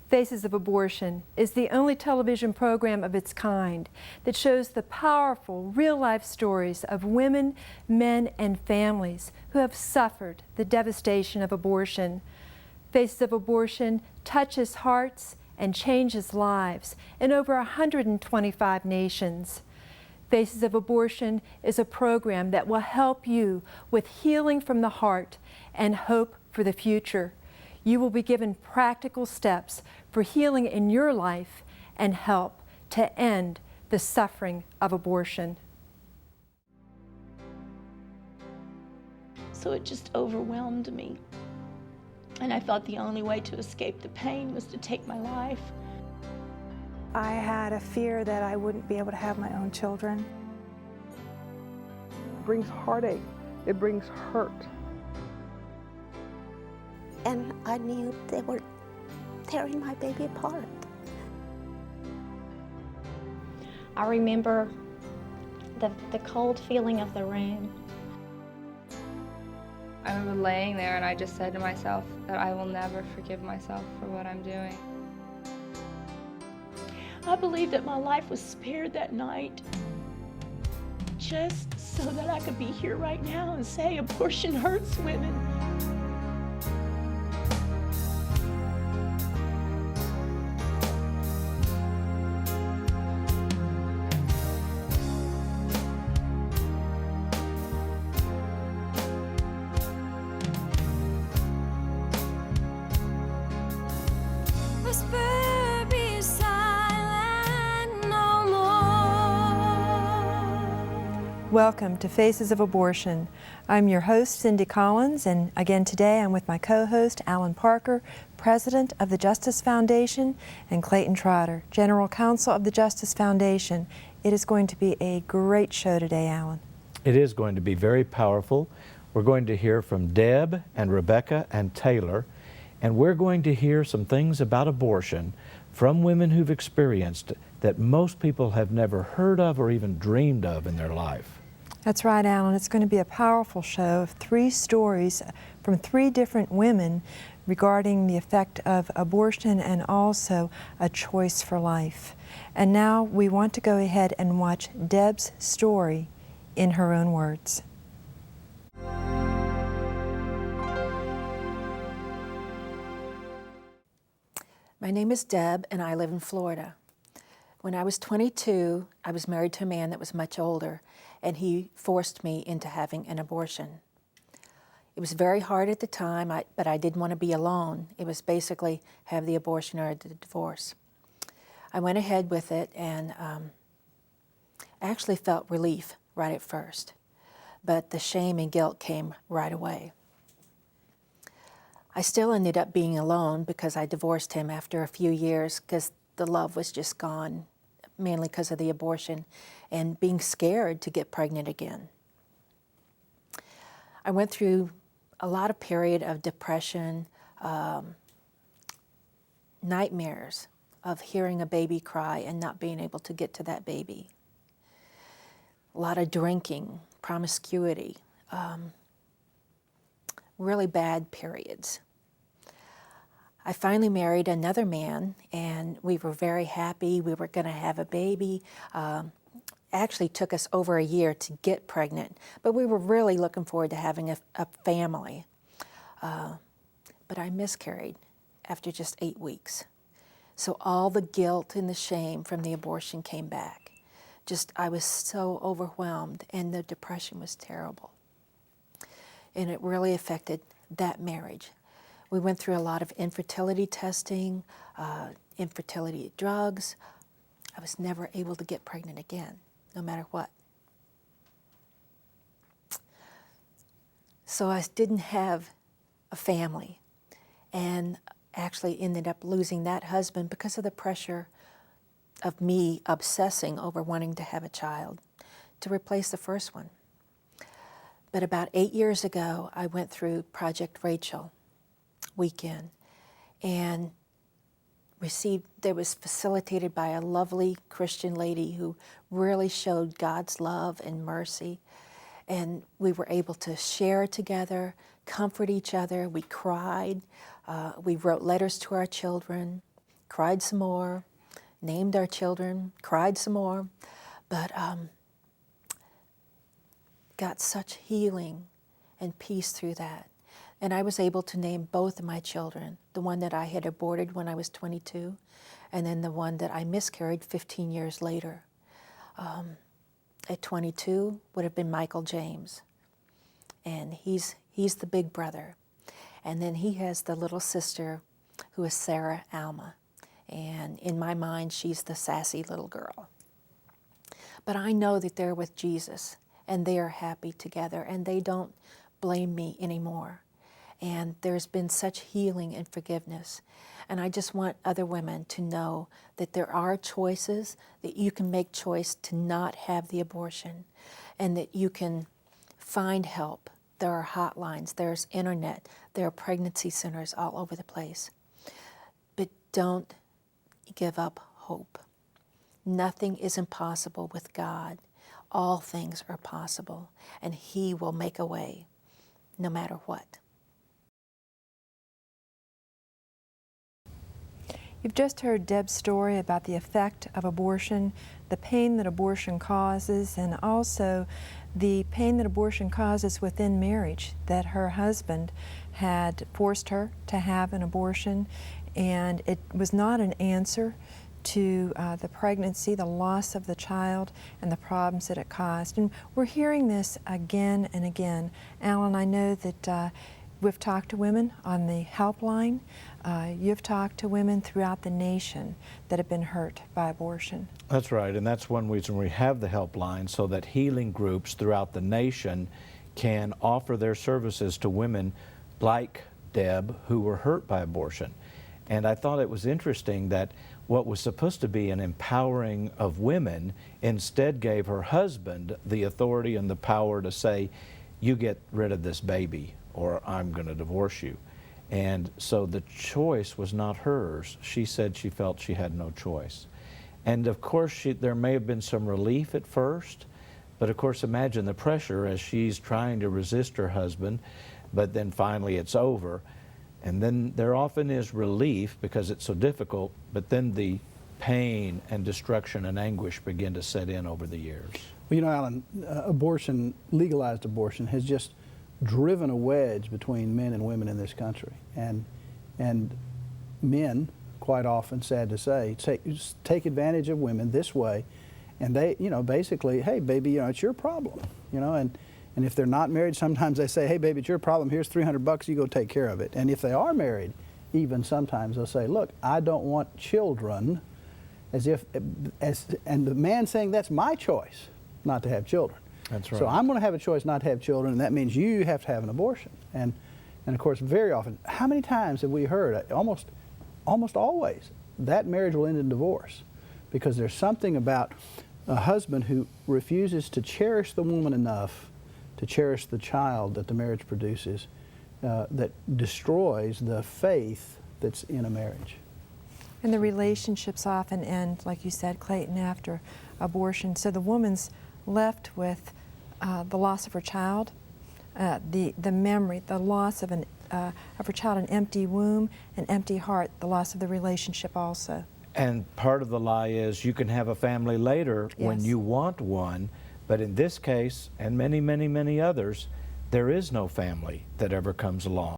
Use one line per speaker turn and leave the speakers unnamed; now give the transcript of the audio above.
Faces of Abortion is the only television program of its kind that shows the powerful, real-life stories of women, men, and families who have suffered the devastation of abortion. Faces of Abortion touches hearts and changes lives in over 125 nations. Faces of Abortion is a program that will help you with healing from the heart and hope for the future. You will be given practical steps for healing in your life and help to end the suffering of abortion.
So it just overwhelmed me. And I thought the only way to escape the pain was to take my life.
I had a fear that I wouldn't be able to have my own children.
It brings heartache. It brings hurt.
And I knew they were tearing my baby apart.
I remember the cold feeling of the room.
I remember laying there and I just said to myself that I will never forgive myself for what I'm doing.
I believe that my life was spared that night just so that I could be here right now and say abortion hurts women.
Welcome to Faces of Abortion. I'm your host, Cindy Collins, and again today I'm with my co-host, Alan Parker, President of the Justice Foundation, and Clayton Trotter, General Counsel of the Justice Foundation. It is going to be a great show today, Alan.
It is going to be very powerful. We're going to hear from Deb and Rebecca and Taylor, and we're going to hear some things about abortion from women who've experienced it that most people have never heard of or even dreamed of in their life.
That's right, Alan. It's going to be a powerful show of 3 stories from 3 different women regarding the effect of abortion and also a choice for life. And now we want to go ahead and watch Deb's story in her own words.
My name is Deb and I live in Florida. When I was 22, I was married to a man that was much older, and he forced me into having an abortion. It was very hard at the time, but I didn't want to be alone. It was basically have the abortion or the divorce. I went ahead with it and actually felt relief right at first, but the shame and guilt came right away. I still ended up being alone because I divorced him after a few years because the love was just gone, mainly because of the abortion and being scared to get pregnant again. I went through a lot of period of depression, nightmares of hearing a baby cry and not being able to get to that baby. A lot of drinking, promiscuity, really bad periods. I finally married another man, and we were very happy. We were going to have a baby. Actually took us over a year to get pregnant, but we were really looking forward to having a family. But I miscarried after just 8 weeks. So all the guilt and the shame from the abortion came back. I was so overwhelmed, and the depression was terrible. And it really affected that marriage. We went through a lot of infertility testing, infertility drugs. I was never able to get pregnant again, no matter what. So I didn't have a family, and actually ended up losing that husband because of the pressure of me obsessing over wanting to have a child to replace the first one. But about 8 years ago, I went through Project Rachel weekend and that was facilitated by a lovely Christian lady who really showed God's love and mercy. And we were able to share together, comfort each other. We cried. We wrote letters to our children. cried some more, named our children, cried some more, but got such healing and peace through that. And I was able to name both of my children, the one that I had aborted when I was 22, and then the one that I miscarried 15 years later. At 22 would have been Michael James, and he's the big brother. And then he has the little sister who is Sarah Alma, and in my mind she's the sassy little girl. But I know that they're with Jesus, and they are happy together, and they don't blame me anymore. And there's been such healing and forgiveness. And I just want other women to know that there are choices, that you can make choice to not have the abortion, and that you can find help. There are hotlines, there's internet, there are pregnancy centers all over the place. But don't give up hope. Nothing is impossible with God. All things are possible, and He will make a way, no matter what.
You've just heard Deb's story about the effect of abortion, the pain that abortion causes, and also the pain that abortion causes within marriage, that her husband had forced her to have an abortion, and it was not an answer to the pregnancy, the loss of the child, and the problems that it caused. And we're hearing this again and again. Alan, I know that we've talked to women on the helpline. You've talked to women throughout the nation that have been hurt by abortion.
That's right, and that's one reason we have the helpline, so that healing groups throughout the nation can offer their services to women like Deb who were hurt by abortion. And I thought it was interesting that what was supposed to be an empowering of women instead gave her husband the authority and the power to say, you get rid of this baby or I'm going to divorce you. And so the choice was not hers. She said she felt she had no choice. And of course there may have been some relief at first, but of course imagine the pressure as she's trying to resist her husband, but then finally it's over. And then there often is relief because it's so difficult, but then the pain and destruction and anguish begin to set in over the years.
Well, you know, Alan, abortion, legalized abortion, has just driven a wedge between men and women in this country. And men, quite often, sad to say, take advantage of women this way. And they, you know, basically, hey, baby, you know, it's your problem, you know, and if they're not married, sometimes they say, hey, baby, it's your problem. Here's $300, you go take care of it. And if they are married, even sometimes they'll say, look, I don't want children, and the man saying, that's my choice not to have children.
That's right.
So I'm going to have a choice not to have children, and that means you have to have an abortion. And of course, very often, how many times have we heard, almost always, that marriage will end in divorce, because there's something about a husband who refuses to cherish the woman enough to cherish the child that the marriage produces, that destroys the faith that's in a marriage.
And the relationships often end, like you said, Clayton, after abortion. So the woman's left with the loss of her child, the memory, the loss of her child, an empty womb, an empty heart, the loss of the relationship also.
And part of the lie is you can have a family later when you want one, but in this case, and many, many, many others, there is no family that ever comes along.